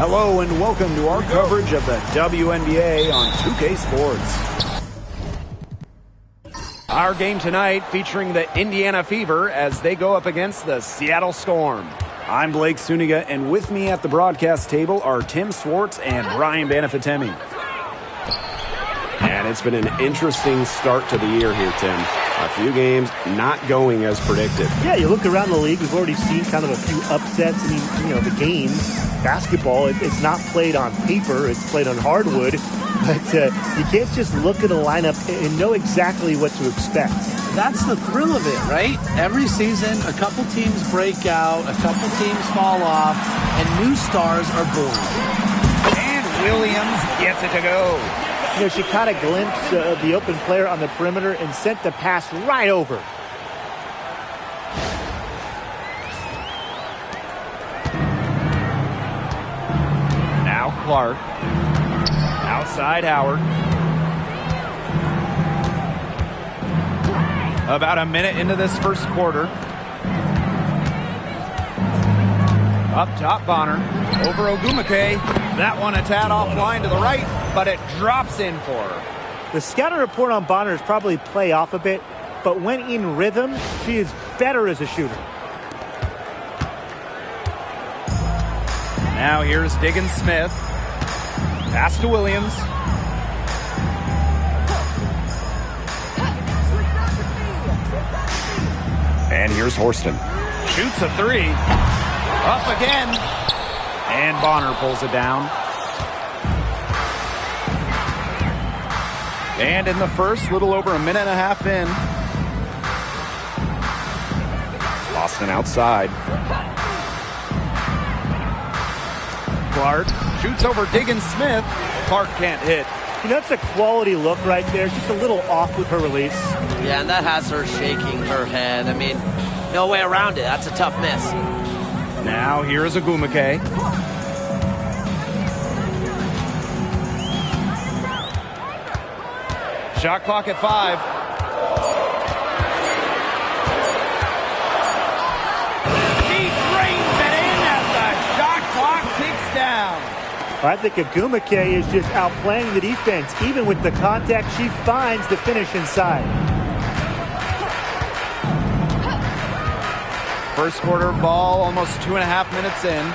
Hello and welcome to our coverage of the WNBA on 2K Sports. Our game tonight featuring the Indiana Fever as they go up against the Seattle Storm. I'm Blake Suniga, and with me at the broadcast table are Tim Swartz and Brian Banafitemi. And it's been an interesting start to the year here, Tim. A few games not going as predicted. Yeah, you look around the league, we've already seen kind of a few upsets. I mean, you know, the games, basketball, it's not played on paper, it's played on hardwood. But you can't just look at a lineup and know exactly what to expect. That's the thrill of it, right? Every season, a couple teams break out, a couple teams fall off, and new stars are born. And Williams gets it to go. You know, she caught a glimpse of the open player on the perimeter and sent the pass right over. Now Clark. Outside Howard. About a minute into this first quarter. Up top, Bonner. Over Ogumake. That one a tad offline to the right, but it drops in for her. The scouting report on Bonner is probably play off a bit, but when in rhythm, she is better as a shooter. Now here's Diggins Smith. Pass to Williams. And here's Horston. Shoots a three. Up again. And Bonner pulls it down. And in the first, little over a minute and a half in. Boston outside. Clark shoots over Diggins Smith. Clark can't hit. You know, that's a quality look right there. Just a little off with her release. Yeah, and that has her shaking her head. I mean, no way around it. That's a tough miss. Now here's Ogumake. Shot clock at 5. He drains it in as the shot clock ticks down. I think Ogumake is just outplaying the defense. Even with the contact, she finds the finish inside. First quarter ball, almost 2.5 minutes in.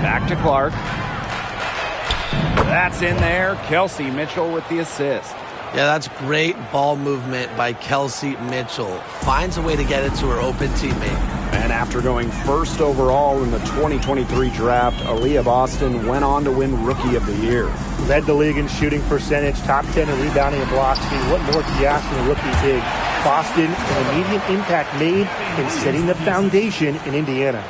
Back to Clark. That's in there. Kelsey Mitchell with the assist. Yeah, that's great ball movement by Kelsey Mitchell. Finds a way to get it to her open teammate. And after going first overall in the 2023 draft, Aaliyah Boston went on to win Rookie of the Year. Led the league in shooting percentage, top 10 in rebounding and blocks. I mean, what more can you ask from a rookie big? Boston, an immediate impact made in setting the foundation in Indiana.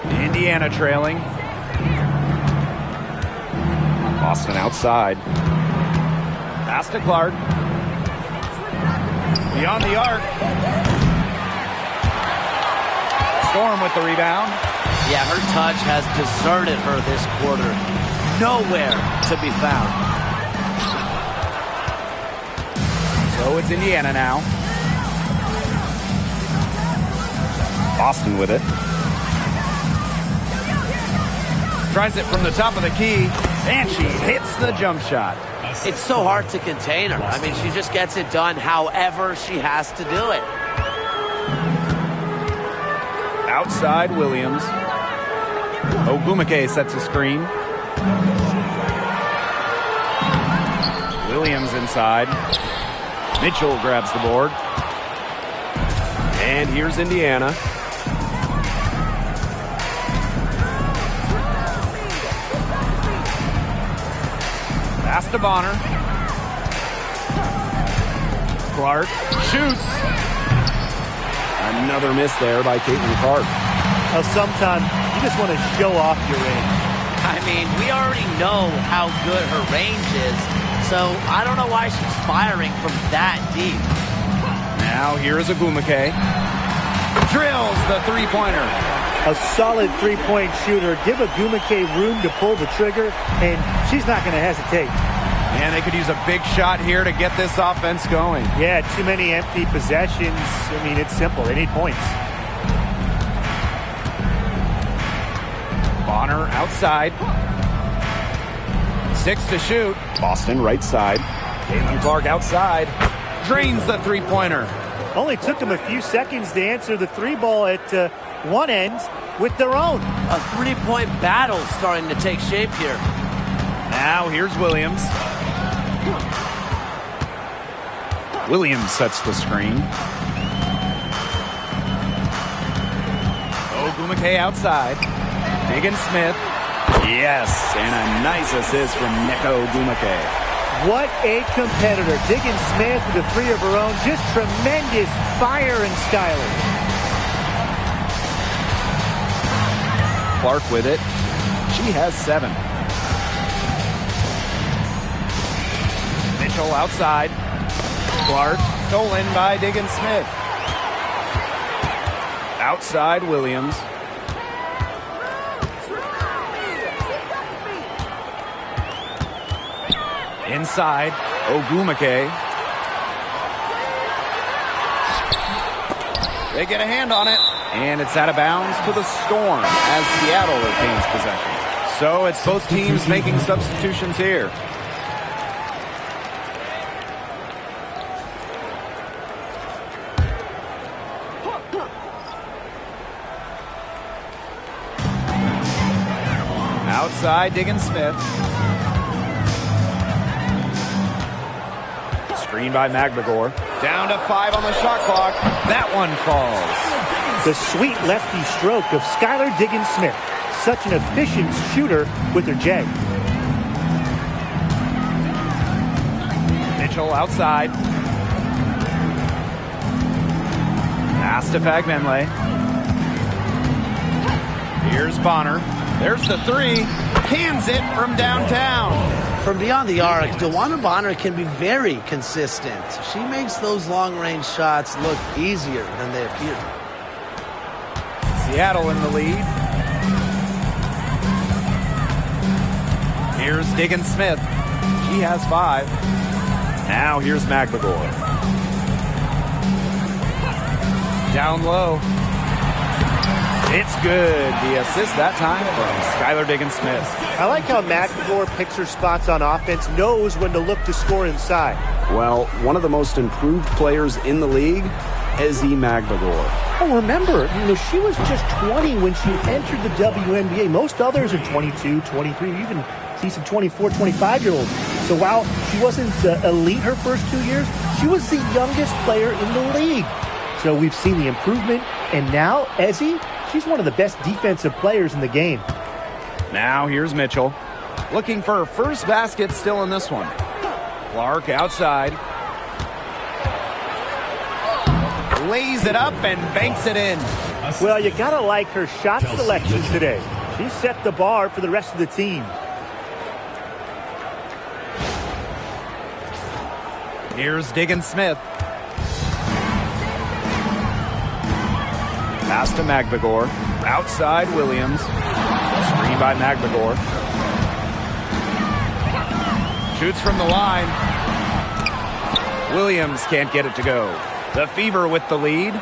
Indiana trailing. Boston outside. Pass to Clark. Beyond the arc. Storm with the rebound. Yeah, her touch has deserted her this quarter. Nowhere to be found. So it's Indiana now. Boston with it. Tries it from the top of the key, and she hits the jump shot. It's so hard to contain her. I mean, she just gets it done however she has to do it. Outside Williams. Ogumake sets a screen. Williams inside. Mitchell grabs the board. And here's Indiana. Pass to Bonner. Clark shoots. Another miss there by Caitlin Clark. Now, sometimes you just want to show off your range. I mean, we already know how good her range is, so I don't know why she's firing from that deep. Now here's Ogumake. Drills the three-pointer. A solid three-point shooter. Give Ogumake room to pull the trigger, and she's not going to hesitate. And they could use a big shot here to get this offense going. Yeah, too many empty possessions. I mean, it's simple. They need points. Bonner outside. 6 to shoot. Boston right side. Caitlin Clark outside. Drains the three-pointer. Only took them a few seconds to answer the three ball at one end with their own. A three-point battle starting to take shape here. Now here's Williams. Williams sets the screen. Ogumake outside. Diggin Smith. Yes, and a nice assist from Neko Ogumake. What a competitor. Diggin Smith with a three of her own. Just tremendous fire in Skylar. Clark with it. She has 7. Mitchell outside. Clark stolen by Diggin Smith. Outside Williams. Inside, Ogumake. They get a hand on it, and it's out of bounds to the Storm as Seattle retains possession. So it's both teams making substitutions here. Outside, Diggin Smith. Screen by Magbagor. Down to 5 on the shot clock. That one falls. The sweet lefty stroke of Skylar Diggin Smith. Such an efficient shooter with her J. Mitchell outside. Pass to Fagmenle. Here's Bonner. There's the 3. Cans it from downtown. From beyond the arc, DeWanna Bonner can be very consistent. She makes those long-range shots look easier than they appear. Seattle in the lead. Here's Diggin Smith. She has 5. Now here's Magbagor. Down low. It's good. The assist that time from Skylar Diggin Smith. I like how Magbagor picks her spots on offense, knows when to look to score inside. Well, one of the most improved players in the league, Ezi Magbagor. Oh, remember, she was just 20 when she entered the WNBA. Most others are 22, 23, even see some 24, 25-year-olds. So while she wasn't elite her first 2 years, she was the youngest player in the league. So we've seen the improvement, and now Ezi, she's one of the best defensive players in the game. Now here's Mitchell. Looking for her first basket still in this one. Clark outside. Lays it up and banks it in. Well, you gotta like her shot selection today. She set the bar for the rest of the team. Here's Diggin Smith. Pass to Magbagor. Outside Williams. Screen by Magbagor. Shoots from the line. Williams can't get it to go. The Fever with the lead.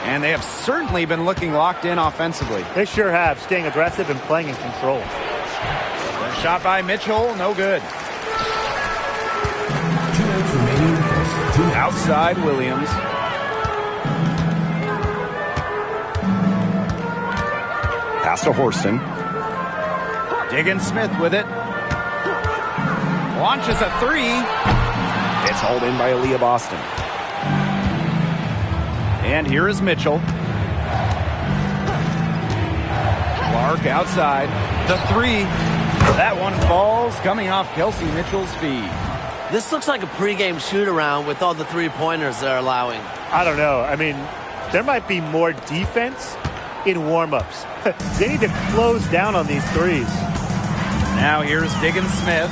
And they have certainly been looking locked in offensively. They sure have, staying aggressive and playing in control. The shot by Mitchell, no good. Outside Williams. Pass to Horston. Diggin Smith with it. Launches a 3. It's hauled in by Aaliyah Boston. And here is Mitchell. Clark outside. The 3. That one falls, coming off Kelsey Mitchell's feet. This looks like a pregame shoot-around with all the three-pointers they're allowing. I don't know. I mean, there might be more defense in warm-ups. They need to close down on these threes. Now here's Diggin Smith.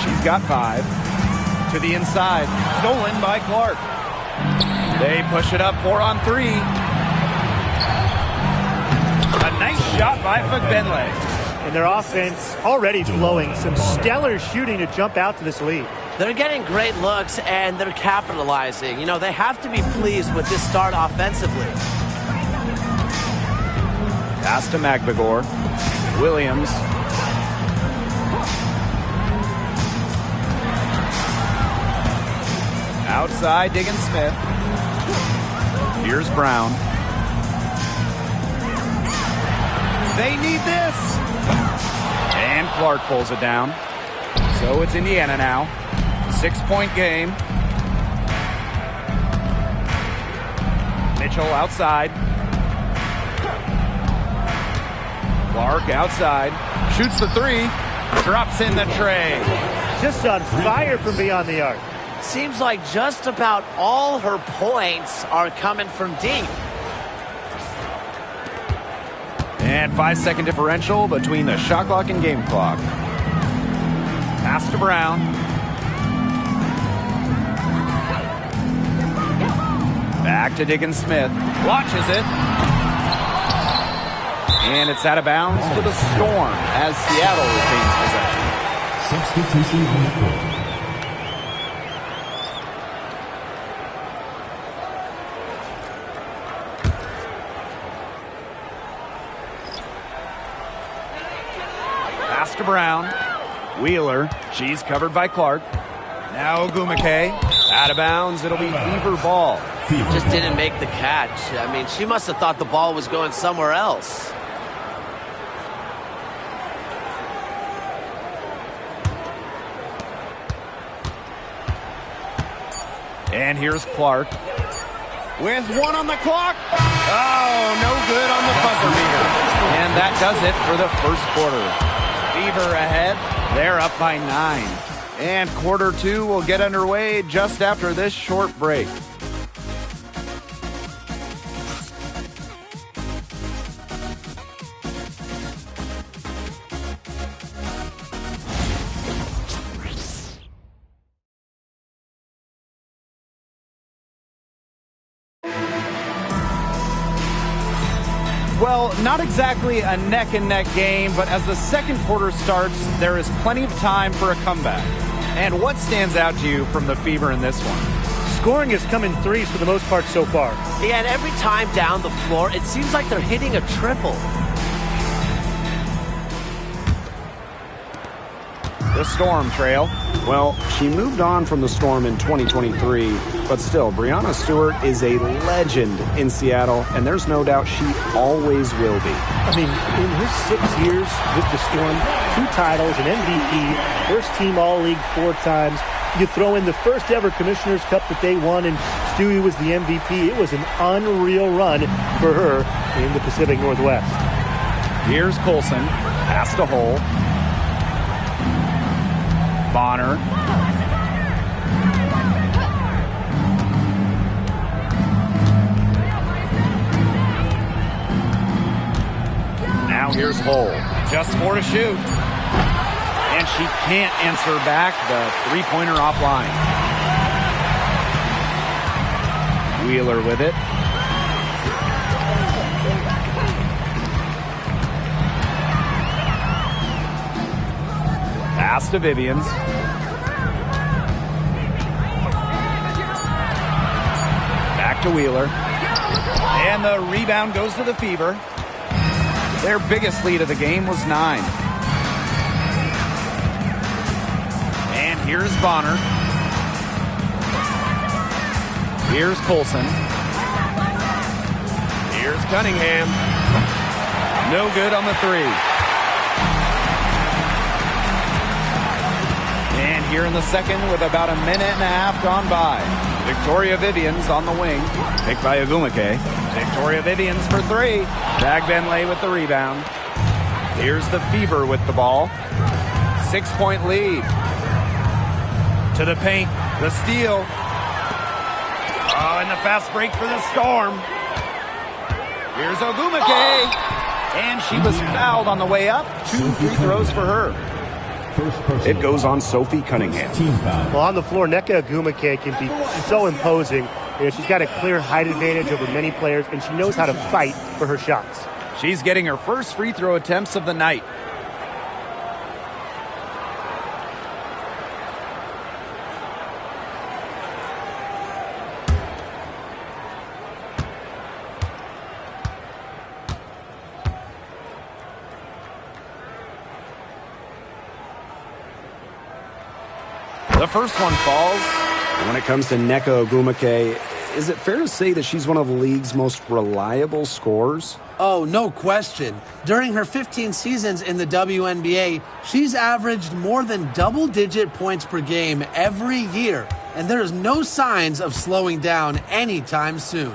She's got 5. To the inside. Stolen by Clark. They push it up 4 on 3. A nice shot by Fagbenle. and their offense already flowing. Some stellar shooting to jump out to this lead. They're getting great looks, and they're capitalizing. You know, they have to be pleased with this start offensively. Pass to Magbagor. Williams. Outside, Diggin Smith. Here's Brown. They need this. And Clark pulls it down. So it's Indiana now. 6-point game. Mitchell outside. Clark outside. Shoots the three. Drops in the tray. Just on fire from beyond the arc. Seems like just about all her points are coming from deep. And 5-second differential between the shot clock and game clock. Pass to Brown. Back to Diggin Smith. Watches it. And it's out of bounds to the Storm as Seattle retains possession. Substitution on the court. Pass to Brown. Wheeler. She's covered by Clark. Now Ogumake. Out of bounds. It'll be Fever ball. Just didn't make the catch. I mean, she must have thought the ball was going somewhere else. And here's Clark. With one on the clock. Oh, no good on the buzzer beater. And that does it for the first quarter. Fever ahead. They're up by 9. And quarter 2 will get underway just after this short break. Well, not exactly a neck-and-neck game, but as the second quarter starts, there is plenty of time for a comeback. And what stands out to you from the Fever in this one? Scoring has come in threes for the most part so far. Yeah, and every time down the floor, it seems like they're hitting a triple. The Storm trail. Well, she moved on from the Storm in 2023, but still, Breanna Stewart is a legend in Seattle, and there's no doubt she always will be. I mean, in her 6 years with the Storm, 2 titles, an MVP, first team All-League 4 times. You throw in the first ever Commissioner's Cup that they won, and Stewie was the MVP. It was an unreal run for her in the Pacific Northwest. Here's Colson. Pass to Hole. Bonner. Now here's Hole. Just 4 to shoot. And she can't answer back the three-pointer offline. Wheeler with it. Pass to Vivians. Back to Wheeler. And the rebound goes to the Fever. Their biggest lead of the game was 9. And here's Bonner. Here's Colson. Here's Cunningham. No good on the 3. And here in the second with about a minute and a half gone by. Victoria Vivians on the wing. Picked by Ogumake. Victoria Vivians for 3. Dagbenlay with the rebound. Here's the Fever with the ball. 6-point lead. To the paint. The steal. Oh, and the fast break for the Storm. Here's Ogumake. And she was fouled on the way up. 2 free throws for her. It goes on Sophie Cunningham. Well, on the floor, Nneka Ogumake can be so imposing. You know, she's got a clear height advantage over many players, and she knows how to fight for her shots. She's getting her first free throw attempts of the night. The first one falls. When it comes to Nneka Ogwumike, is it fair to say that she's one of the league's most reliable scorers? Oh, no question. During her 15 seasons in the WNBA, she's averaged more than double-digit points per game every year, and there's no signs of slowing down anytime soon.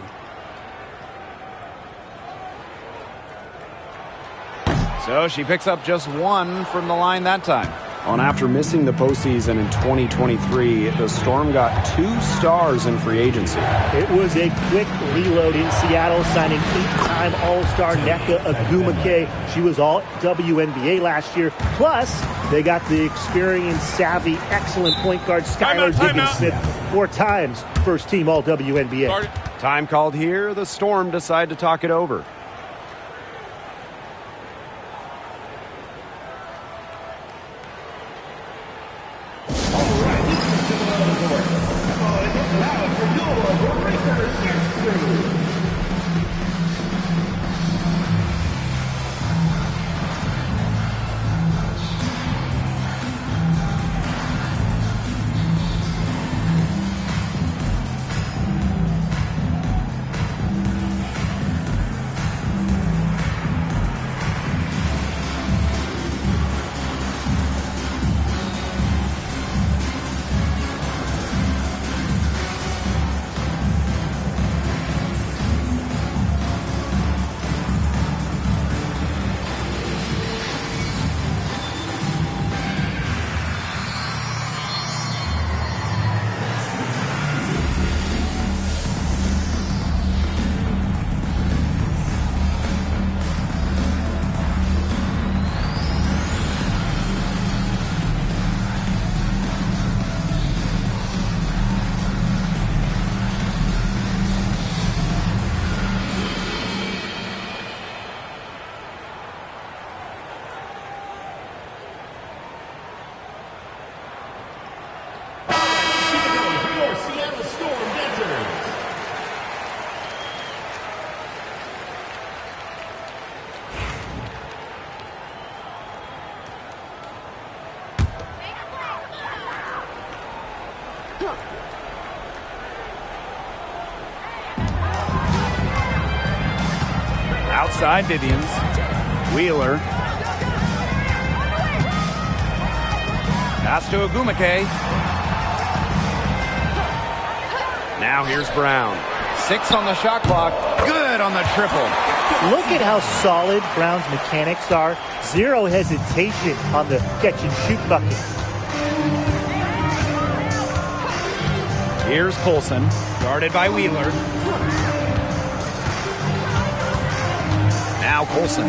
So she picks up just one from the line that time. After missing the postseason in 2023, the Storm got 2 stars in free agency. It was a quick reload in Seattle, signing 8-time All-Star Nneka Ogwumike. She was all WNBA last year. Plus, they got the experienced, savvy, excellent point guard Skylar Diggins-Smith, 4 times first-team All-WNBA. Time called here. The Storm decide to talk it over. Outside Vivians. Wheeler. Pass to Ogwumike. Now here's Brown. 6 on the shot clock. Good on the triple. Look at how solid Brown's mechanics are. 0 hesitation on the catch-and-shoot bucket. Here's Colson. Guarded by Wheeler. Now Colson.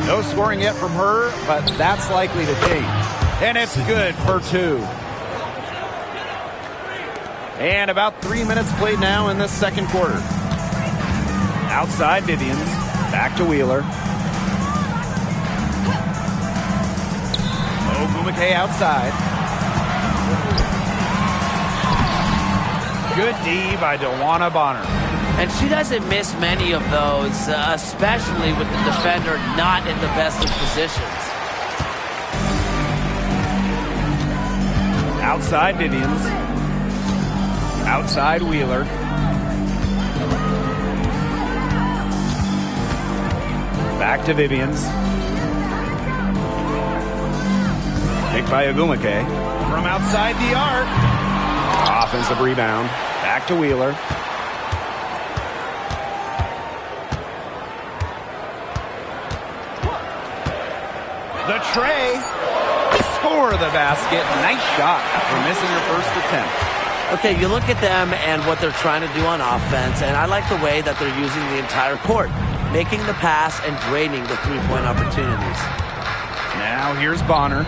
No scoring yet from her, but that's likely to change. And it's good for 2. And about 3 minutes played now in this second quarter. Outside Vivians. Back to Wheeler. Ogwumike outside. Good D by DeWanna Bonner. And she doesn't miss many of those, especially with the defender not in the best of positions. Outside Vivians. Outside Wheeler. Back to Vivians. Picked by Ogwumike. From outside the arc. Offensive rebound. Back to Wheeler. The tray. Score the basket. Nice shot after missing her first attempt. Okay, you look at them and what they're trying to do on offense, and I like the way that they're using the entire court, making the pass and draining the three-point opportunities. Now here's Bonner.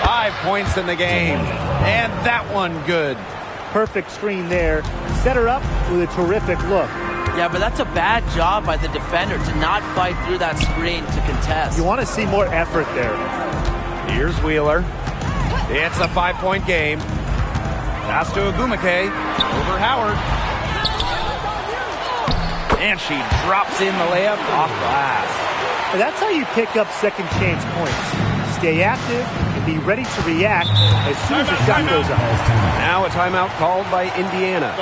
5 points in the game, and that one good. Perfect screen there. Set her up with a terrific look. Yeah, but that's a bad job by the defender to not fight through that screen to contest. You want to see more effort there. Here's Wheeler. It's a 5-point game. Pass to Ogwumike. Over Howard. And she drops in the layup off glass. And that's how you pick up second chance points. Stay active, and be ready to react as soon as the shot goes up. Now a timeout called by Indiana.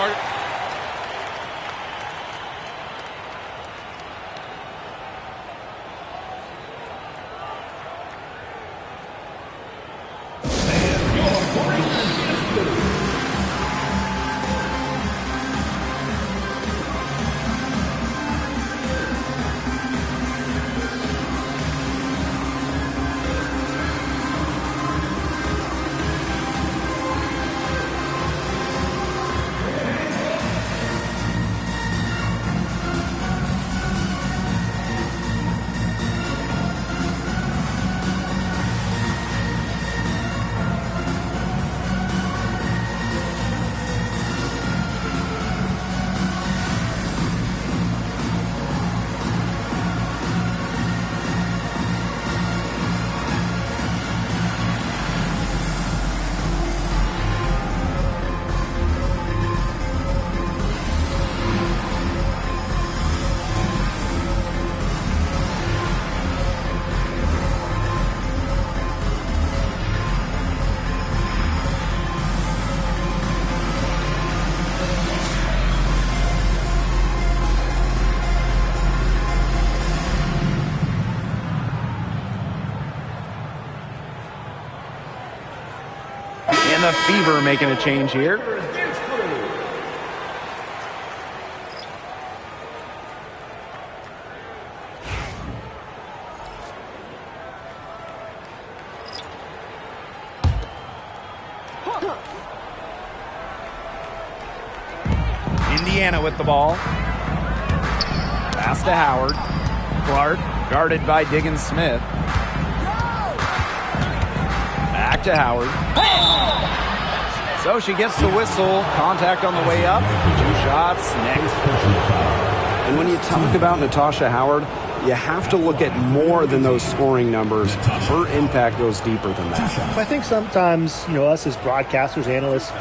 And the Fever making a change here. Indiana with the ball. Pass to Howard. Clark guarded by Diggins Smith. Back to Howard. So she gets the whistle. Contact on the way up. 2 shots next. And when you talk about Natasha Howard, you have to look at more than those scoring numbers. Her impact goes deeper than that. I think sometimes, us as broadcasters, analysts,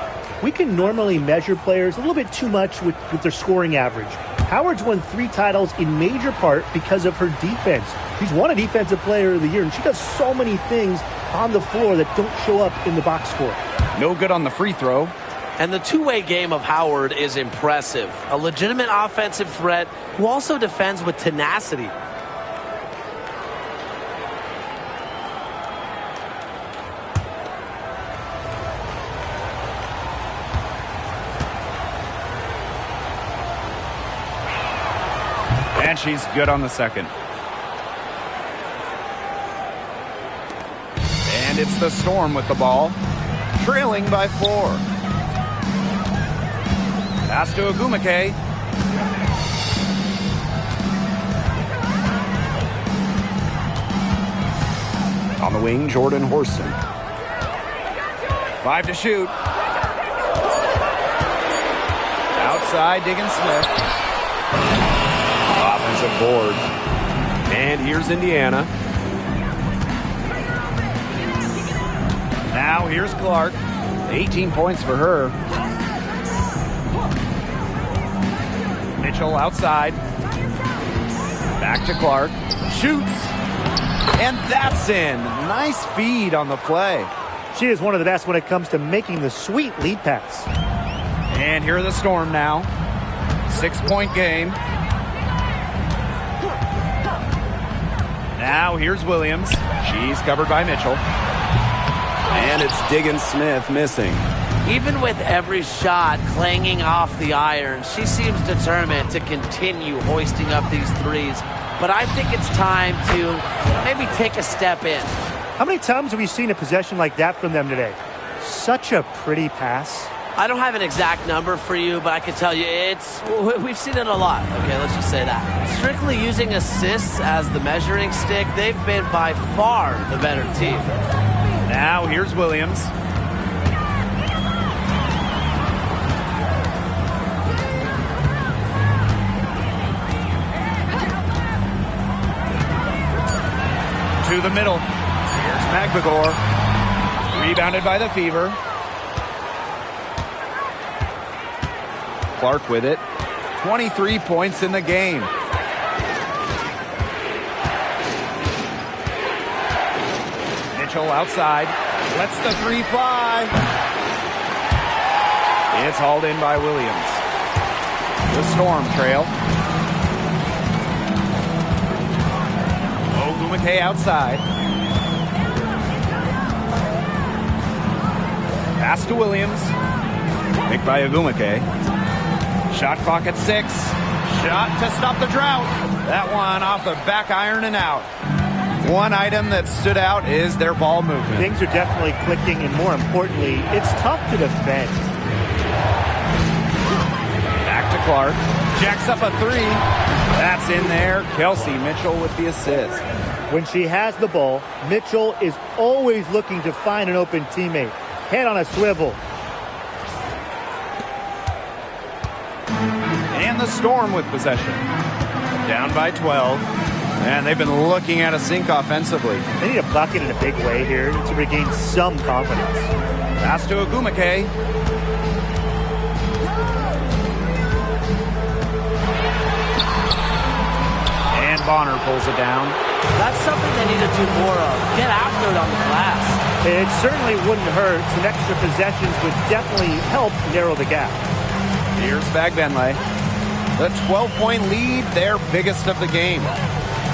we can normally measure players a little bit too much with their scoring average. Howard's won 3 titles in major part because of her defense. She's won a Defensive Player of the Year, and she does so many things on the floor that don't show up in the box score. No good on the free throw. And the two-way game of Howard is impressive. A legitimate offensive threat who also defends with tenacity. And she's good on the second. And it's the Storm with the ball. Trailing by 4. Pass to Agumake. On the wing, Jordan Horston. 5 to shoot. Outside, Diggins Smith. Offensive board. And here's Indiana. Now here's Clark. 18 points for her. Mitchell outside. Back to Clark. Shoots. And that's in. Nice feed on the play. She is one of the best when it comes to making the sweet lead pass. And here are the Storm now. 6-point game. Now here's Williams. She's covered by Mitchell. And it's Diggins Smith missing. Even with every shot clanging off the iron, she seems determined to continue hoisting up these threes. But I think it's time to maybe take a step in. How many times have you seen a possession like that from them today? Such a pretty pass. I don't have an exact number for you, but I can tell you we've seen it a lot. Okay, let's just say that. Strictly using assists as the measuring stick, they've been by far the better team. Now here's Williams. To the middle. Here's Magbagor. Rebounded by the Fever. Clark with it. 23 points in the game. Mitchell outside. Lets the three fly. It's hauled in by Williams. The Storm trail. Ogumake outside. Pass to Williams. Picked by Ogumake. Shot clock at 6. Shot to stop the drought. That one off the back iron and out. One item that stood out is their ball movement. Things are definitely clicking, and more importantly, it's tough to defend. Back to Clark. Jacks up a 3. That's in there. Kelsey Mitchell with the assist. When she has the ball, Mitchell is always looking to find an open teammate. Head on a swivel. And the Storm with possession. Down by 12. And they've been looking at a sink offensively. They need a bucket in a big way here to regain some confidence. Pass to Ogumake. And Bonner pulls it down. That's something they need to do more of. Get after it on the glass. It certainly wouldn't hurt. Some extra possessions would definitely help narrow the gap. Here's Bagbenley. The 12-point lead, their biggest of the game.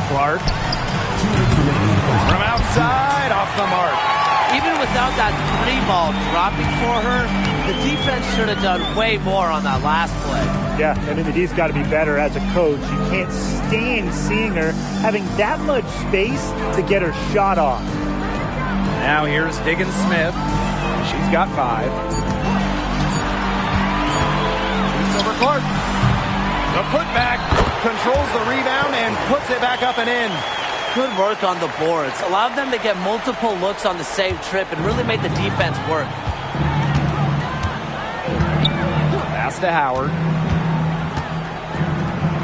Clark. From outside, off the mark. Even without that 3 ball dropping for her, the defense should have done way more on that last play. Yeah, I mean, the D's got to be better as a coach. You can't stand seeing her having that much space to get her shot off. Now here's Diggins Smith. She's got 5. Shoots over Clark. The putback controls the rebound and puts it back up and in. Good work on the boards. Allowed them to get multiple looks on the same trip and really made the defense work. Pass to Howard.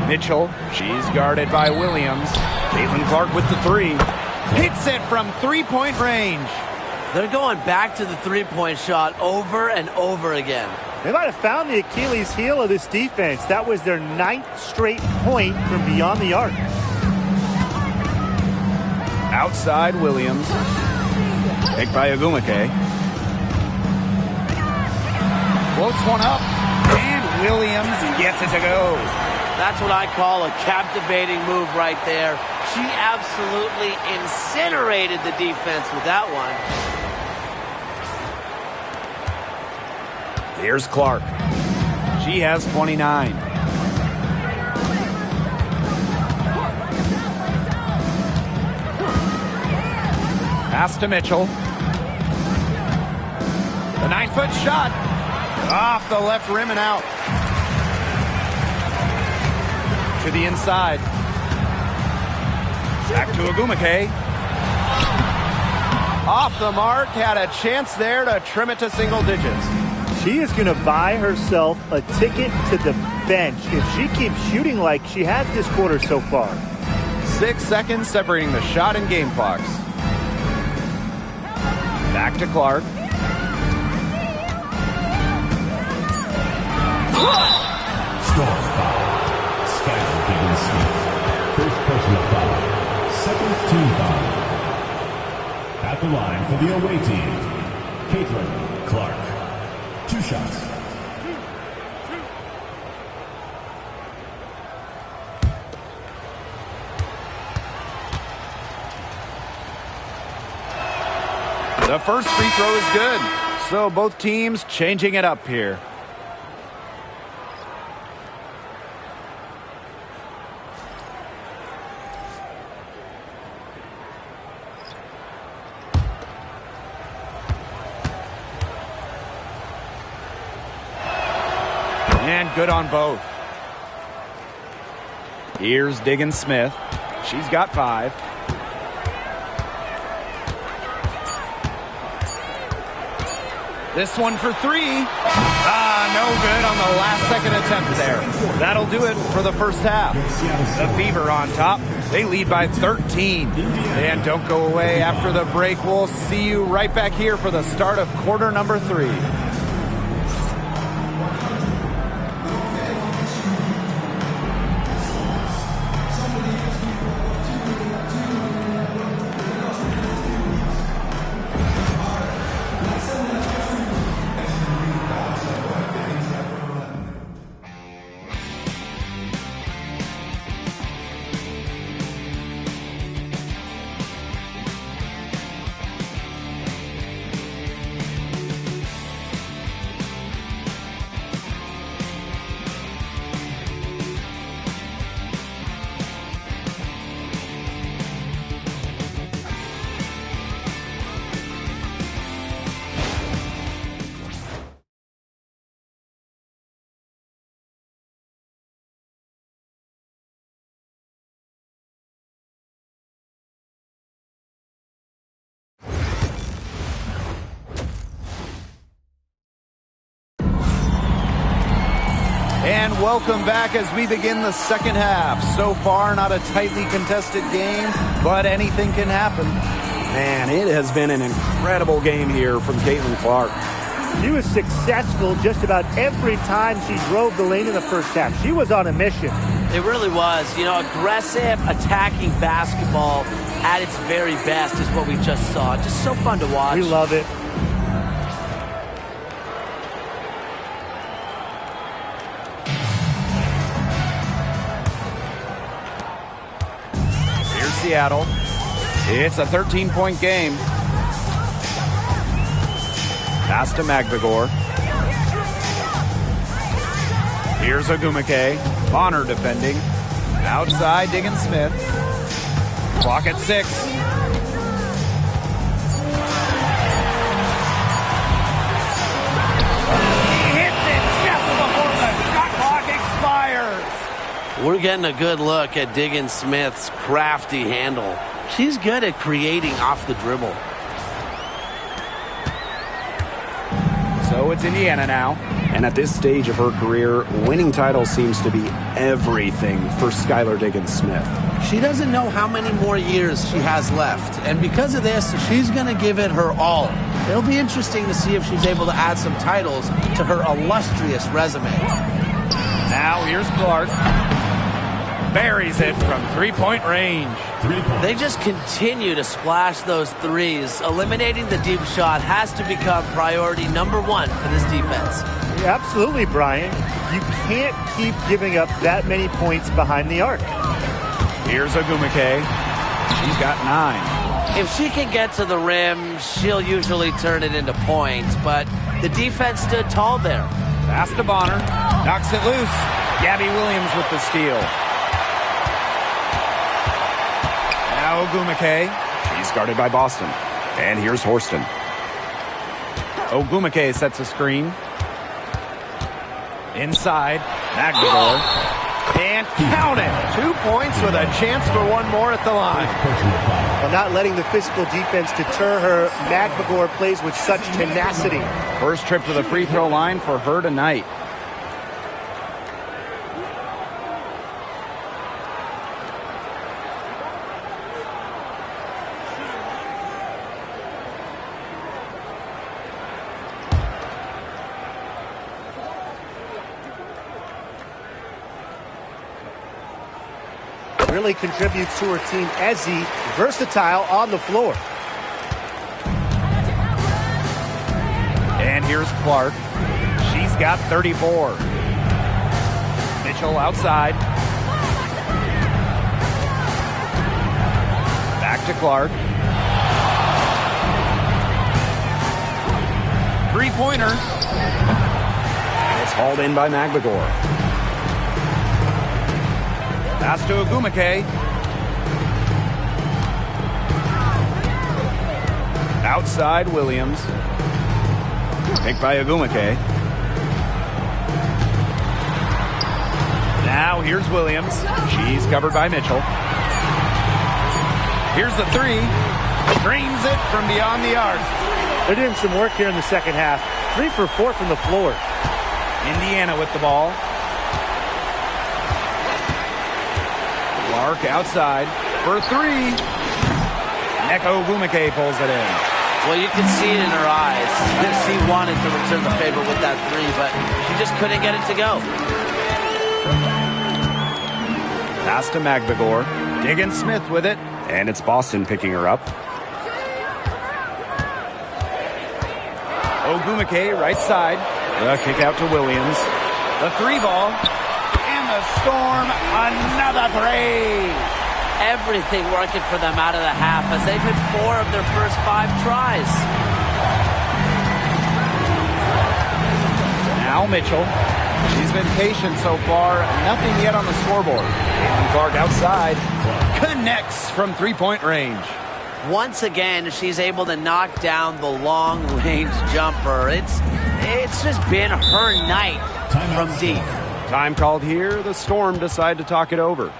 Mitchell. She's guarded by Williams. Caitlin Clark with the 3. Hits it from 3-point range. They're going back to the 3-point shot over and over again. They might have found the Achilles heel of this defense. That was their 9th straight point from beyond the arc. Outside Williams. Picked by Ogumake. Floats one up. And Williams gets it to go. That's what I call a captivating move right there. She absolutely incinerated the defense with that one. Here's Clark. She has 29. Pass to Mitchell. The 9-foot shot. Off the left rim and out. To the inside. Back to Ogumake. Off the mark. Had a chance there to trim it to single digits. She is going to buy herself a ticket to the bench if she keeps shooting like she has this quarter so far. 6 seconds separating the shot and game clocks. Back to Clark. Storm foul. Skylar Diggins Smith. First personal foul. Second team foul. At the line for the away team, Caitlin Clark. 2 shots. The first free throw is good. So both teams changing it up here. And good on both. Here's Diggins Smith. She's got 5. This one for 3. No good on the last second attempt there. That'll do it for the first half. The Fever on top. They lead by 13. And don't go away after the break. We'll see you right back here for the start of quarter number 3. And welcome back as we begin the second half. So far, not a tightly contested game, but anything can happen. Man, it has been an incredible game here from Caitlin Clark. She was successful just about every time she drove the lane in the first half. She was on a mission. It really was. You know, aggressive, attacking basketball at its very best is what we just saw. Just so fun to watch. We love it. Here's Seattle. It's a 13-point game. Pass to Magbagor. Here's Ogumake. Bonner defending. Outside, Diggin Smith. Clock at 6. He hits it just before the shot clock expires. We're getting a good look at Diggin Smith's crafty handle. She's good at creating off the dribble. So it's Indiana now. And at this stage of her career, winning titles seems to be everything for Skylar Diggins-Smith. She doesn't know how many more years she has left, and because of this, she's going to give it her all. It'll be interesting to see if she's able to add some titles to her illustrious resume. Now here's Clark. Buries it from three-point range. They just continue to splash those threes. Eliminating the deep shot has to become priority number 1 for this defense. Absolutely, Brian. You can't keep giving up that many points behind the arc. Here's Ogumake. She's got 9. If she can get to the rim, she'll usually turn it into points, but the defense stood tall there. Pass to Bonner. Knocks it loose. Gabby Williams with the steal. Now Ogumake. She's guarded by Boston. And here's Horston. Ogumake sets a screen. Inside, Magbagor. And count it! 2 points with a chance for one more at the line. While not letting the physical defense deter her, Magbagor plays with such tenacity. First trip to the free throw line for her tonight. Really contributes to her team. Ezzy, versatile on the floor. And here's Clark. She's got 34. Mitchell outside. Back to Clark. Three-pointer. It's hauled in by Magbagor. Pass to Ogumake. Outside, Williams. Picked by Ogumake. Now here's Williams. She's covered by Mitchell. Here's the three. Screens it from beyond the arc. They're doing some work here in the second half. 3 for 4 from the floor. Indiana with the ball. Clark outside for 3. Neko Ogumake pulls it in. Well, you can see it in her eyes. She wanted to return the favor with that 3, but she just couldn't get it to go. Pass to Magbagor. Diggin Smith with it. And it's Boston picking her up. Ogumake right side. The kick out to Williams. The 3 ball. And the Storm, another 3. Everything working for them out of the half as they've hit 4 of their first 5 tries. Now Mitchell. She's been patient so far. Nothing yet on the scoreboard. Caitlin Clark outside. Connects from 3-point range. Once again, she's able to knock down the long-range jumper. It's just been her night from deep. Time called here. The Storm decide to talk it over.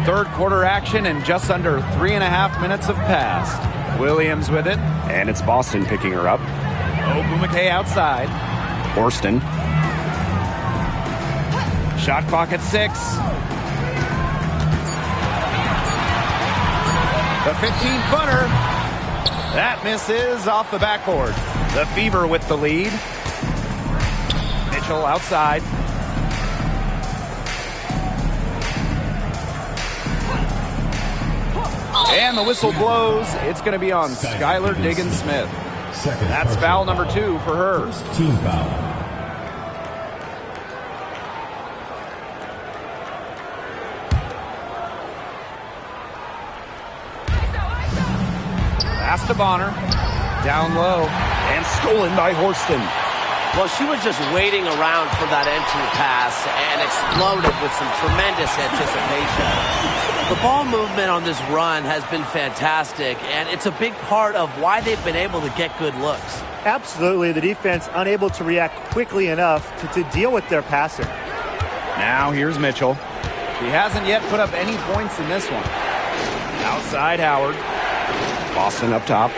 Third quarter action and just under 3.5 minutes have passed. Williams with it. And it's Boston picking her up. Ogumake outside. Horston. Shot clock at 6. The 15-footer. That misses off the backboard. The Fever with the lead. Mitchell outside. And the whistle blows. It's going to be on Skylar Diggins-Smith. That's foul number 2 for her. First team foul. Pass to Bonner. Down low. And stolen by Horston. Well, she was just waiting around for that entry pass and exploded with some tremendous anticipation. The ball movement on this run has been fantastic, and it's a big part of why they've been able to get good looks. Absolutely. The defense unable to react quickly enough to deal with their passing. Now here's Mitchell. He hasn't yet put up any points in this one. Outside Howard. Boston up top.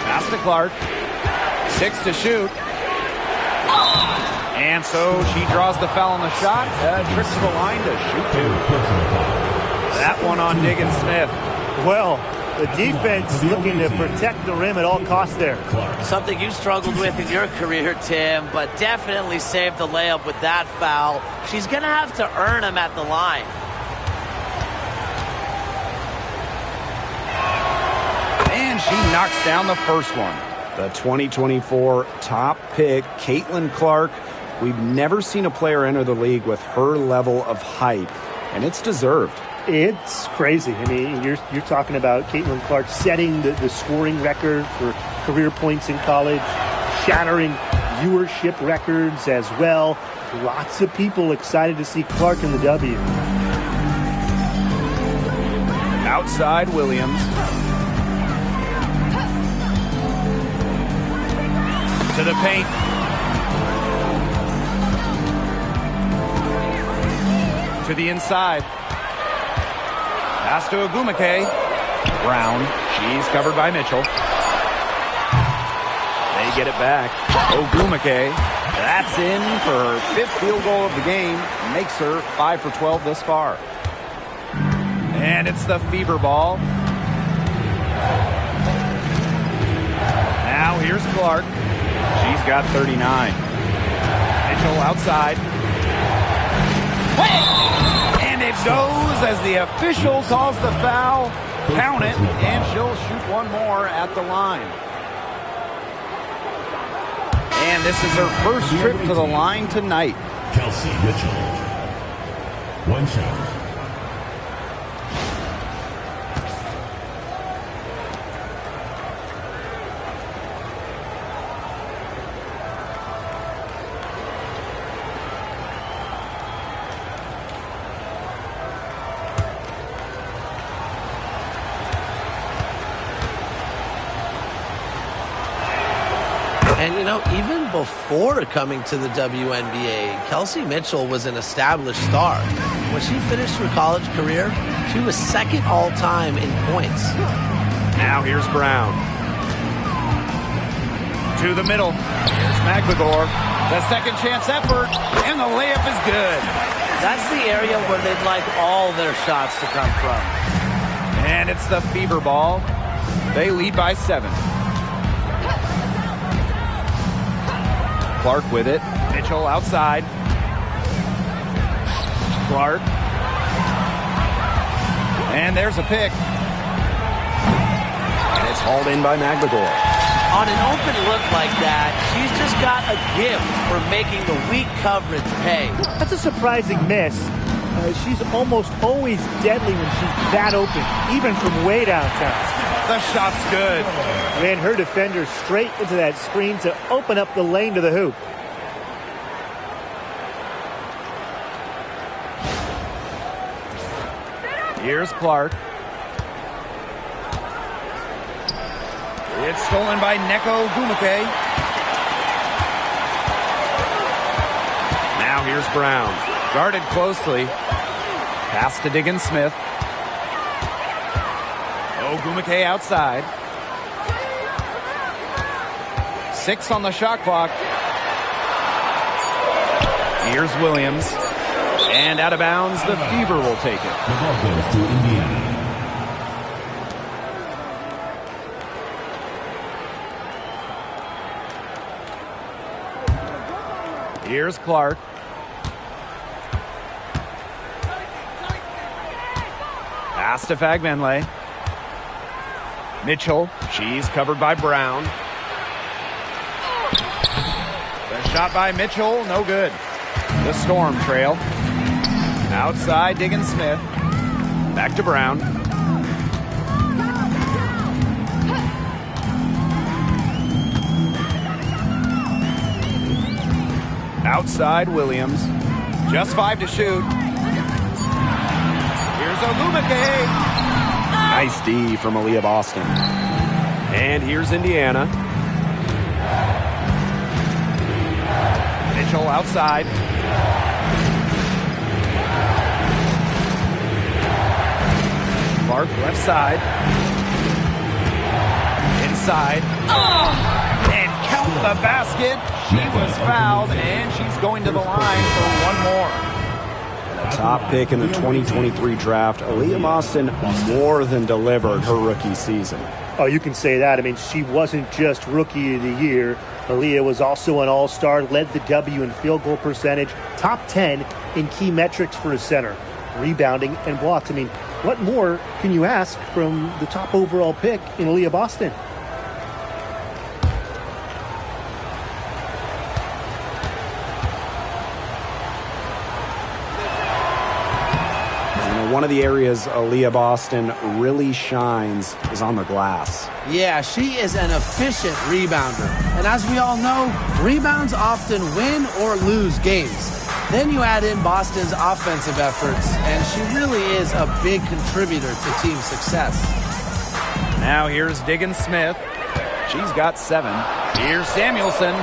Pass to Clark. 6 to shoot. And so she draws the foul on the shot. Trips to the line to shoot 2. That one on Diggins-Smith. Well, the defense looking to protect the rim at all costs there. Something you struggled with in your career, Tim, but definitely saved the layup with that foul. She's going to have to earn him at the line. And she knocks down the first one. The 2024 top pick, Caitlin Clark. We've never seen a player enter the league with her level of hype, and it's deserved. It's crazy. I mean, you're talking about Caitlin Clark setting the scoring record for career points in college, shattering viewership records as well. Lots of people excited to see Clark in the W. Outside Williams. To the paint. To the inside. Pass to Ogumake. Brown. She's covered by Mitchell. They get it back. Ogumake. That's in for her 5th field goal of the game. Makes her 5 for 12 this far. And it's the Fever ball. Now here's Clark. She's got 39. Mitchell outside. And it goes as the official calls the foul. Count it, and she'll shoot one more at the line. And this is her first trip to the line tonight. Kelsey Mitchell. One shot. And, even before coming to the WNBA, Kelsey Mitchell was an established star. When she finished her college career, she was second all-time in points. Now here's Brown. To the middle. Here's McLegore. The second chance effort, and the layup is good. That's the area where they'd like all their shots to come from. And it's the Fever ball. They lead by 7. Clark with it. Mitchell outside. Clark. And there's a pick. And it's hauled in by McLegore. On an open look like that, she's just got a gift for making the weak coverage pay. That's a surprising miss. She's almost always deadly when she's that open, even from way downtown. The shot's good. Ran her defender straight into that screen to open up the lane to the hoop. Here's Clark. It's stolen by Neko Gumake. Now here's Brown. Guarded closely. Pass to Diggins Smith. Gumake outside. 6 on the shot clock. Here's Williams. And out of bounds, the Fever will take it. The ball goes to Indiana. Here's Clark. Pass to Fagbenle. Mitchell. She's covered by Brown. The shot by Mitchell, no good. The Storm trail. Outside, Diggins Smith. Back to Brown. Outside, Williams. Just 5 to shoot. Here's Ogumake. Nice D from Aaliyah Boston. And here's Indiana. Mitchell outside. Clark left side. Inside. And count the basket. She was fouled, and she's going to the line for one more. Top pick in the 2023 draft, Aaliyah Boston more than delivered her rookie season. Oh, you can say that. I mean, she wasn't just Rookie of the Year. Aaliyah was also an all-star, led the W in field goal percentage, top 10 in key metrics for a center, rebounding and blocks. I mean, what more can you ask from the top overall pick in Aaliyah Boston? One of the areas Aaliyah Boston really shines is on the glass. Yeah, she is an efficient rebounder. And as we all know, rebounds often win or lose games. Then you add in Boston's offensive efforts, and she really is a big contributor to team success. Now here's Diggins Smith. She's got 7. Here's Samuelson.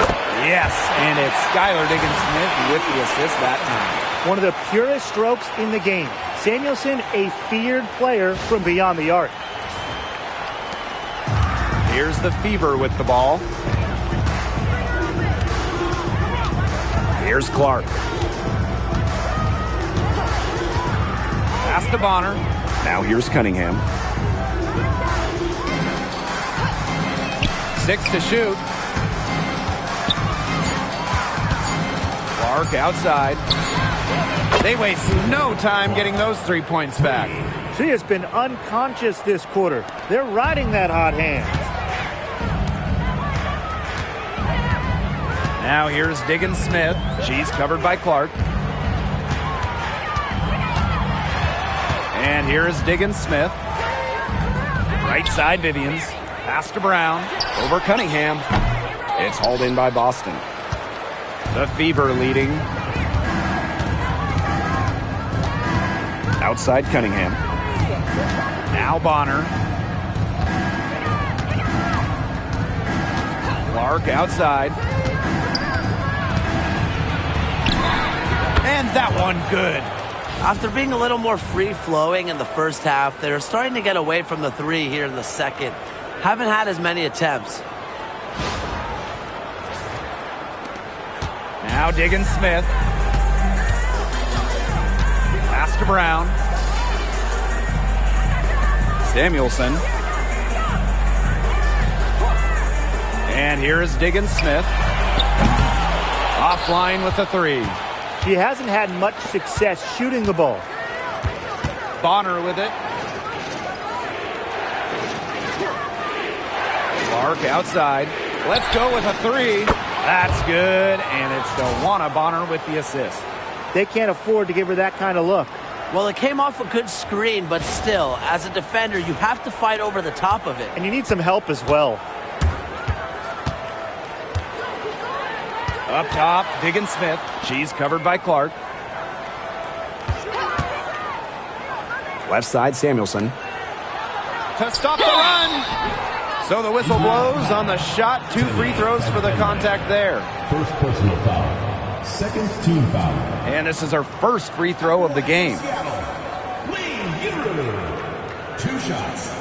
Yes, and it's Skylar Diggins Smith with the assist that time. One of the purest strokes in the game. Samuelson, a feared player from beyond the arc. Here's the Fever with the ball. Here's Clark. Pass to Bonner. Now here's Cunningham. 6 to shoot. Clark outside. They waste no time getting those 3 points back. She has been unconscious this quarter. They're riding that hot hand. Now here's Diggins Smith. She's covered by Clark. And here is Diggins Smith. Right side, Vivians. Pass to Brown. Over Cunningham. It's hauled in by Boston. The Fever leading. Outside Cunningham. Now Bonner. Clark outside. And that one good. After being a little more free-flowing in the first half, they're starting to get away from the three here in the second. Haven't had as many attempts. Now Diggins Smith. Pass to Brown. Samuelson. And here is Diggins Smith. Offline with the three. He hasn't had much success shooting the ball. Bonner with it. Clark outside. Let's go with a three. That's good, and it's DeWanna Bonner with the assist. They can't afford to give her that kind of look. Well, it came off a good screen, but still, as a defender, you have to fight over the top of it. And you need some help as well. Up top, Diggins Smith. She's covered by Clark. Left side, Samuelson. To stop the run. So the whistle blows on the shot. 2 free throws for the contact there. First personal foul. Second team foul. And this is her first free throw of the game. Wayne Buehler. 2 shots.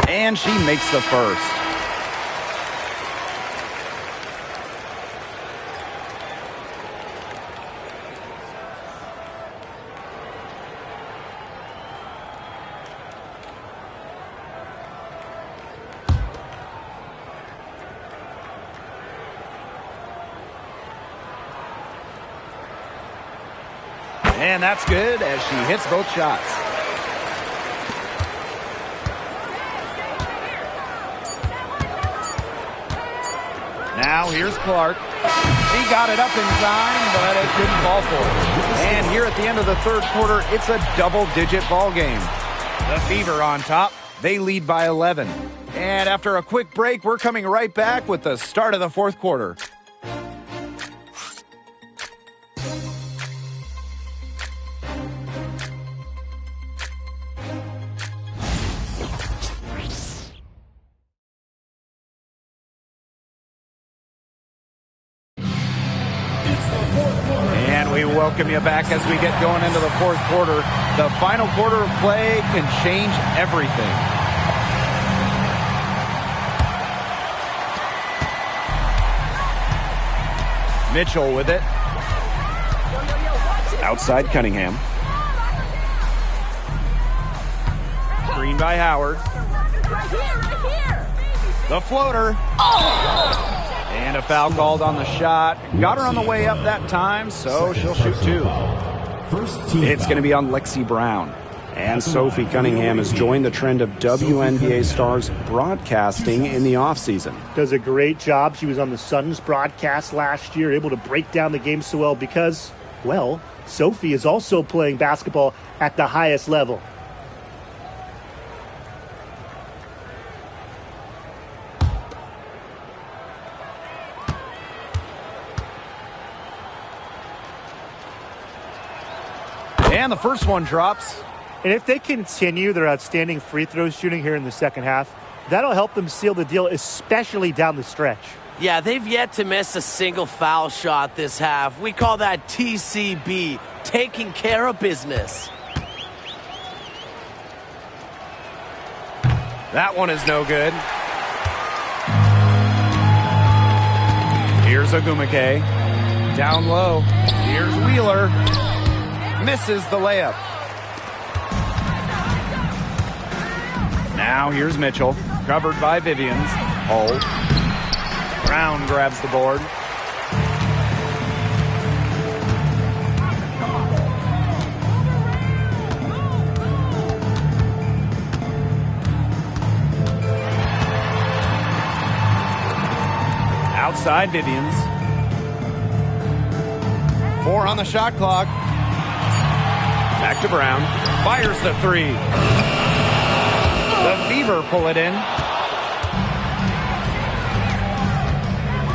And she makes the first. And that's good as she hits both shots. Now here's Clark. He got it up in time, but it didn't fall for her. And here at the end of the third quarter, it's a double-digit ball game. The Fever on top. They lead by 11. And after a quick break, we're coming right back with the start of the fourth quarter. Welcome you back as we get going into the fourth quarter. The final quarter of play can change everything. Mitchell with it. Outside Cunningham. Screen by Howard. The floater. And a foul called on the shot. Got her on the way up that time, so she'll shoot 2. It's going to be on Lexi Brown. And Sophie Cunningham has joined the trend of WNBA stars broadcasting in the offseason. Does a great job. She was on the Suns broadcast last year, able to break down the game so well because, well, Sophie is also playing basketball at the highest level. And the first one drops. And if they continue their outstanding free throw shooting here in the second half, that'll help them seal the deal, especially down the stretch. Yeah, they've yet to miss a single foul shot this half. We call that TCB, taking care of business. That one is no good. Here's Ogumake. Down low. Here's Wheeler. Misses the layup. Now here's Mitchell. Covered by Vivians. Hold. Brown grabs the board. Outside Vivians. 4 on the shot clock. Back to Brown. Fires the three. The Fever pull it in.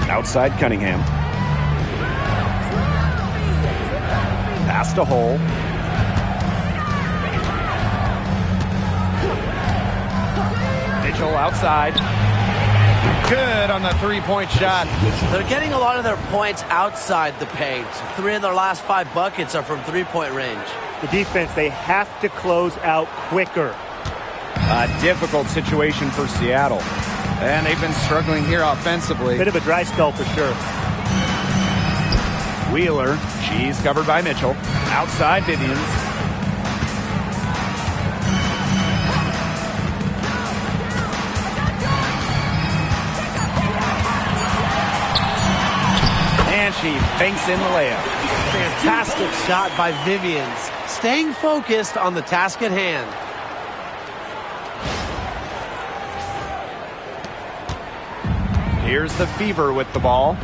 Outside Cunningham. Pass to Hole. Mitchell outside. Good on the three-point shot. They're getting a lot of their points outside the paint. 3 of their last 5 buckets are from three-point range. The defense, they have to close out quicker. A difficult situation for Seattle. And they've been struggling here offensively. Bit of a dry spell for sure. Wheeler. She's covered by Mitchell. Outside Vivians. And she banks in the layup. Fantastic shot by Vivians. Staying focused on the task at hand. Here's the Fever with the ball.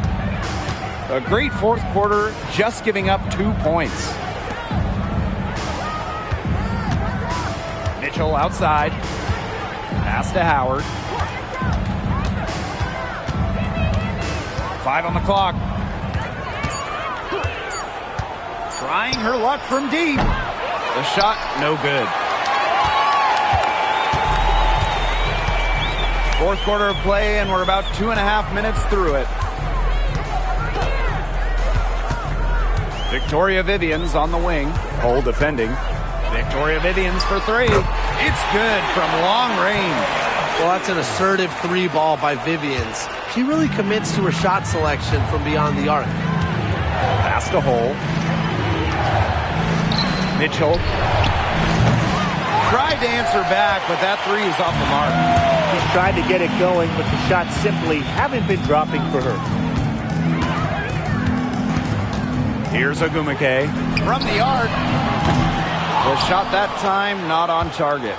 A great fourth quarter, just giving up 2 points. Mitchell outside. Pass to Howard. 5 on the clock. Trying her luck from deep. The shot, no good. Fourth quarter of play, and we're about 2.5 minutes through it. Victoria Vivians on the wing. Hole defending. Victoria Vivians for three. It's good from long range. Well, that's an assertive 3 ball by Vivians. She really commits to her shot selection from beyond the arc. Pass to Hole. Mitchell. Tried to answer back, but that 3 is off the mark. He's tried to get it going, but the shots simply haven't been dropping for her. Here's Ogumake from the arc. The shot that time not on target.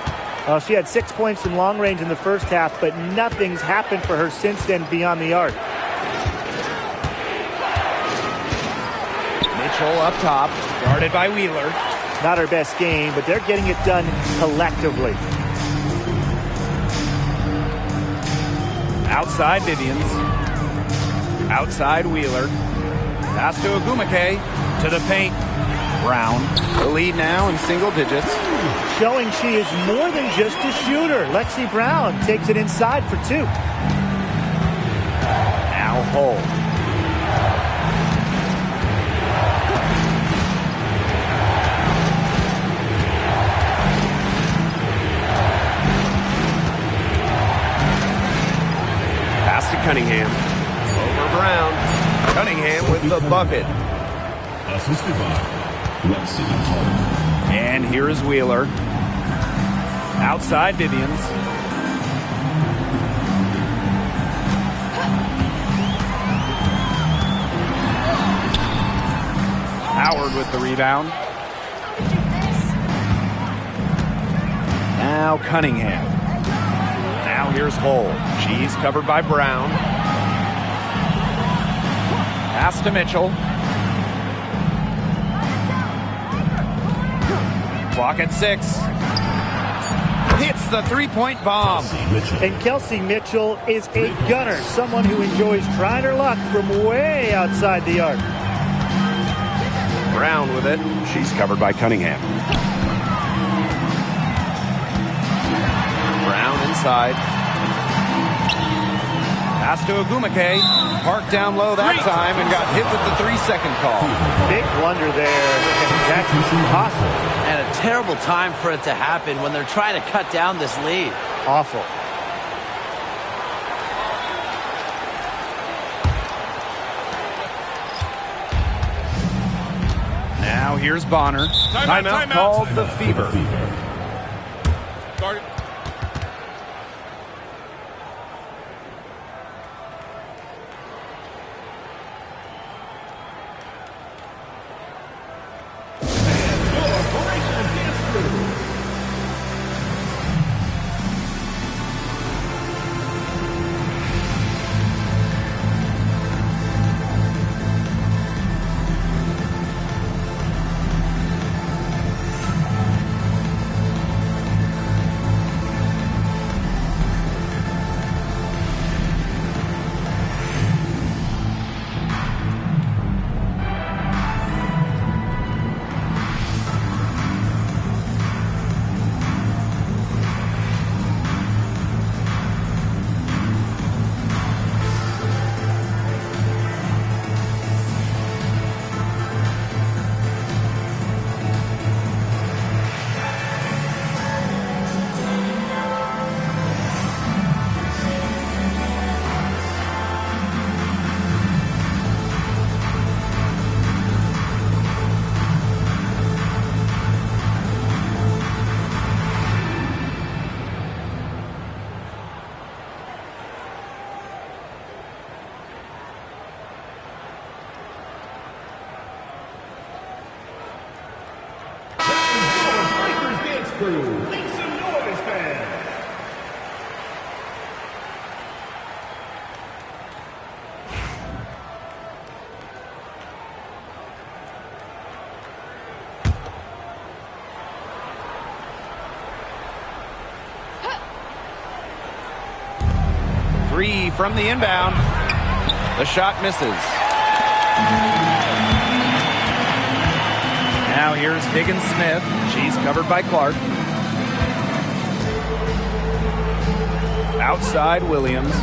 She had 6 points in long range in the first half, but nothing's happened for her since then beyond the arc. Mitchell up top, guarded by Wheeler. Not her best game, but they're getting it done collectively. Outside Vivians. Outside Wheeler. Pass to Ogumake. To the paint. Brown. The lead now in single digits. Showing she is more than just a shooter. Lexi Brown takes it inside for 2. Now Hole. Pass to Cunningham. Over Brown. Cunningham with the bucket. Assisted by Lexi. And here is Wheeler. Outside Vivians. Howard with the rebound. Now Cunningham. Now here's Hole. She's covered by Brown. Pass to Mitchell. Clock at 6. Hits the three-point bomb. And Kelsey Mitchell is a gunner, someone who enjoys trying her luck from way outside the arc. Brown with it. She's covered by Cunningham. Brown inside. Pass to Ogumake. Parked down low that time and got hit with the 3-second call. Big blunder there. That's impossible. And a terrible time for it to happen when they're trying to cut down this lead. Awful. Now here's Bonner. Timeout called the Fever. Target. Three from the inbound. The shot misses. Now here's Diggins-Smith. She's covered by Clark. Outside Williams.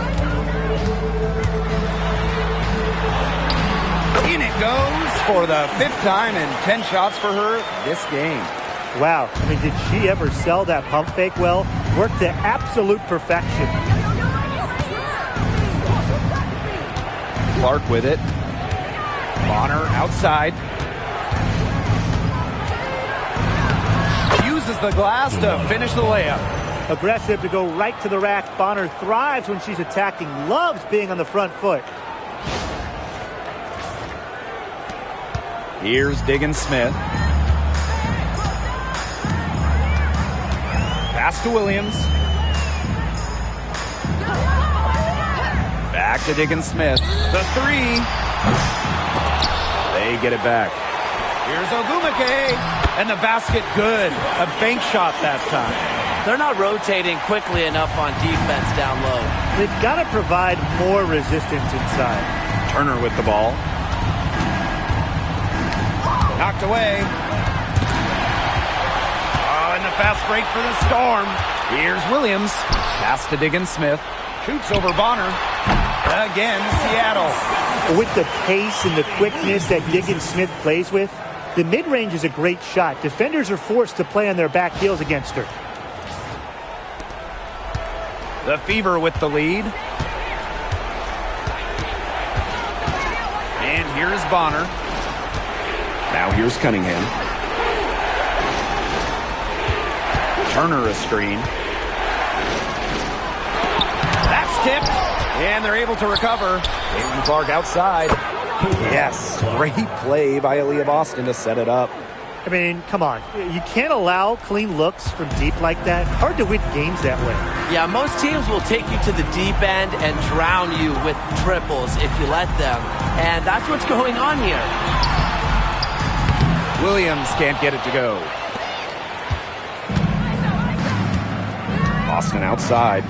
In it goes for the 5th time and 10 shots for her this game. Wow. I mean, did she ever sell that pump fake well? Worked to absolute perfection. Clark with it. Bonner outside. Uses the glass to finish the layup. Aggressive to go right to the rack. Bonner thrives when she's attacking. Loves being on the front foot. Here's Diggins-Smith. Pass to Williams. Back to Diggins-Smith. The three. They get it back. Here's Ogumake. And the basket good. A bank shot that time. They're not rotating quickly enough on defense down low. They've got to provide more resistance inside. Turner with the ball. Knocked away. Oh, and the fast break for the Storm. Here's Williams. Pass to Diggins-Smith. Shoots over Bonner. Again, Seattle. With the pace and the quickness that Diggins-Smith plays with, the mid-range is a great shot. Defenders are forced to play on their back heels against her. The Fever with the lead. And here's Bonner. Now here's Cunningham. Turner a screen. That's tipped. And they're able to recover. Caitlin Clark outside. Yes, great play by Aaliyah Boston to set it up. I mean, come on. You can't allow clean looks from deep like that. Hard to win games that way. Yeah, most teams will take you to the deep end and drown you with triples if you let them. And that's what's going on here. Williams can't get it to go. Boston outside.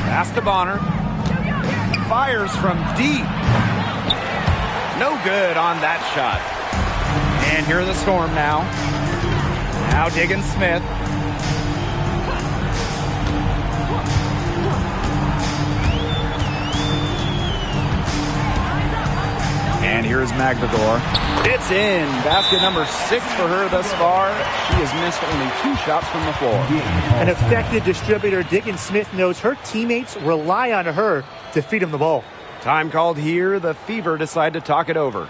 Pass to Bonner. Fires from deep. No good on that shot. And here are the Storm now. Now Diggins-Smith. And here's Magdagor. It's in. Basket number 6 for her thus far. She has missed only 2 shots from the floor. An effective distributor, Diggins-Smith knows her teammates rely on her to feed them the ball. Time called here. The Fever decide to talk it over.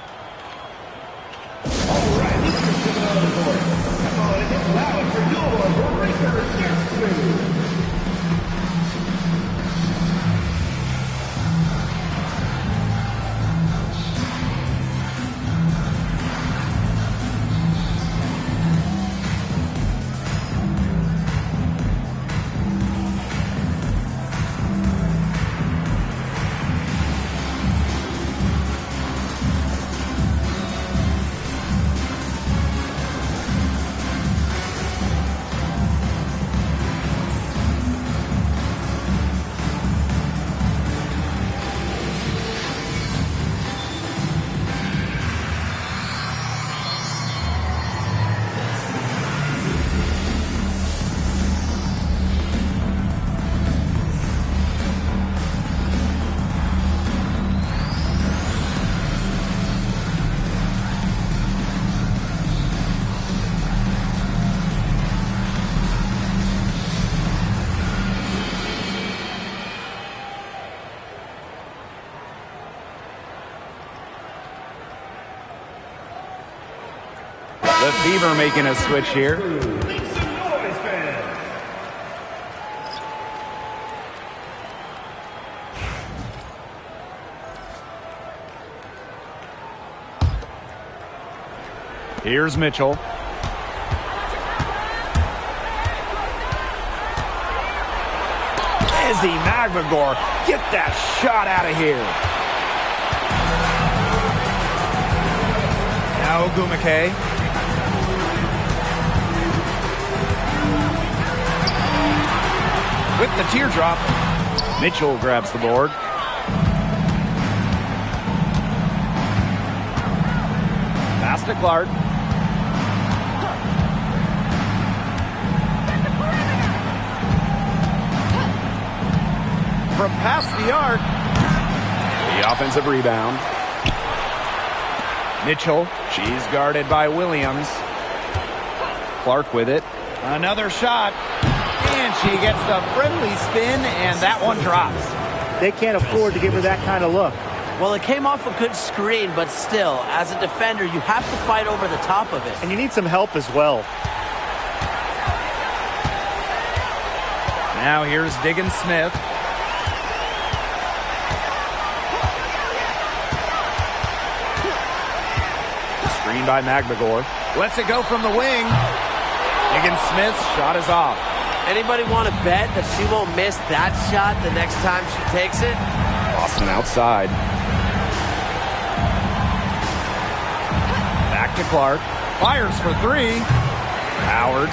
The Fever making a switch here. Here's Mitchell. Izzy Magdagor, get that shot out of here. Now Ogumake. with the teardrop. Mitchell grabs the board. Pass to Clark. From past the arc. The offensive rebound. Mitchell, she's guarded by Williams. Clark with it. Another shot. And she gets the friendly spin, and that one drops. They can't afford to give her that kind of look. Well, it came off a good screen, but still, as a defender, you have to fight over the top of it. And you need some help as well. Now here's Diggins Smith. Screen by Magmagor. Lets it go from the wing. Diggins Smith's shot is off. Anybody want to bet that she won't miss that shot the next time she takes it? Boston outside. Back to Clark. Fires for three. Howard.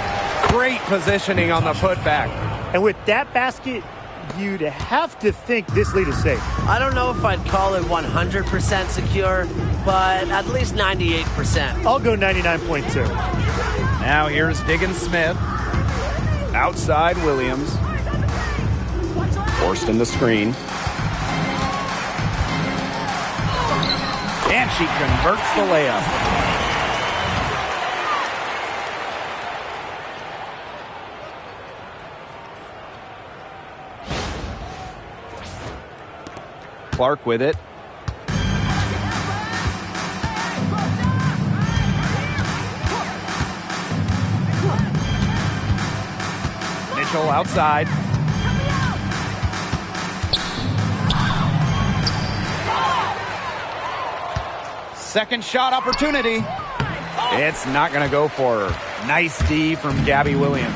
Great positioning on the putback. And with that basket, you'd have to think this lead is safe. I don't know if I'd call it 100% secure, but at least 98%. I'll go 99.2. Now here's Diggins Smith. Outside Williams. Forced in the screen. And she converts the layup. Clark with it. Mitchell outside. Second shot opportunity. It's not going to go for her. Nice D from Gabby Williams.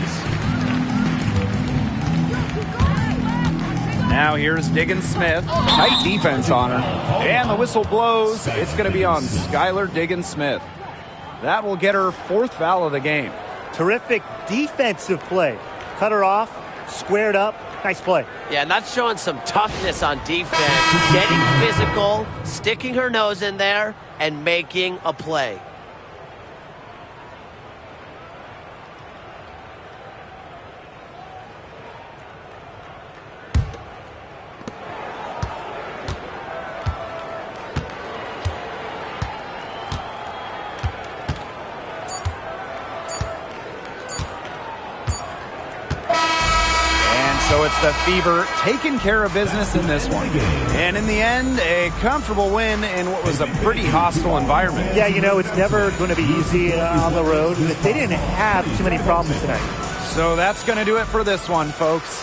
Now here's Diggins Smith. Tight defense on her. And the whistle blows. It's going to be on Skylar Diggins Smith. That will get her fourth foul of the game. Terrific defensive play. Cut her off, squared up. Nice play. Yeah, and that's showing some toughness on defense. Getting physical, sticking her nose in there, and making a play. So it's the Fever taking care of business in this one. And in the end, a comfortable win in what was a pretty hostile environment. Yeah, you know, it's never going to be easy on the road. They didn't have too many problems tonight. So that's going to do it for this one, folks.